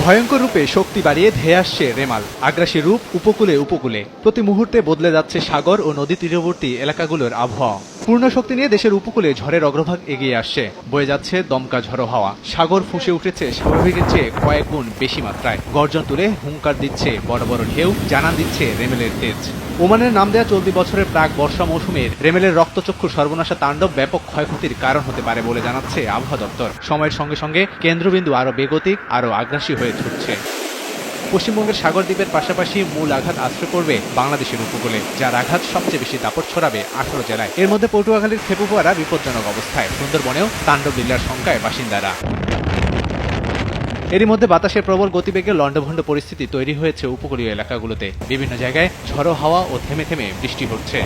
ভয়ঙ্কর রূপে শক্তি বাড়িয়ে ধেয়ে আসছে রেমাল। আগ্রাসী রূপ উপকূলে উপকূলে। প্রতি মুহূর্তে বদলে যাচ্ছে সাগর ও নদী তীরবর্তী এলাকাগুলোর আবহাওয়া। পূর্ণ শক্তি নিয়ে দেশের উপকূলে ঝড়ের অগ্রভাগ এগিয়ে আসছে। বয়ে যাচ্ছে দমকা ঝড়ো হাওয়া। সাগর ফুঁসে উঠেছে স্বাভাবিকের চেয়ে কয়েক গুণ বেশি মাত্রায়। গর্জন তুলে হুঙ্কার দিচ্ছে বড় বড় ঢেউ, জানান দিচ্ছে রেমেলের তেজ। ওমানের নাম দেয়া চলতি বছরের প্রাক বর্ষা মৌসুমের রেমেলের রক্তচক্ষু সর্বনাশা তাণ্ডব ব্যাপক ক্ষয়ক্ষতির কারণ হতে পারে বলে জানাচ্ছে আবহাওয়া দপ্তর। সময়ের সঙ্গে সঙ্গে কেন্দ্রবিন্দু আরও বেগতিক, আরও আগ্রাসী হয়ে ছুটছে। পশ্চিমবঙ্গের সাগর দ্বীপের পাশাপাশি মূল আঘাত আশ্রয় পড়বে বাংলাদেশের উপকূলে, যার আঘাত সবচেয়ে বেশি দাপট ছড়াবে 18 জেলায়। এর মধ্যে পটুয়াখালীর খেপুপাড়া বিপজ্জনক অবস্থায়, সুন্দরবনেও তাণ্ডব লীলার শঙ্কায় বাসিন্দারা। এরই মধ্যে বাতাসের প্রবল গতিবেগে লন্ডভন্ড পরিস্থিতি তৈরি হয়েছে উপকূলীয় এলাকাগুলোতে। বিভিন্ন জায়গায় ঝড়ো হাওয়া ও থেমে থেমে বৃষ্টি হচ্ছে।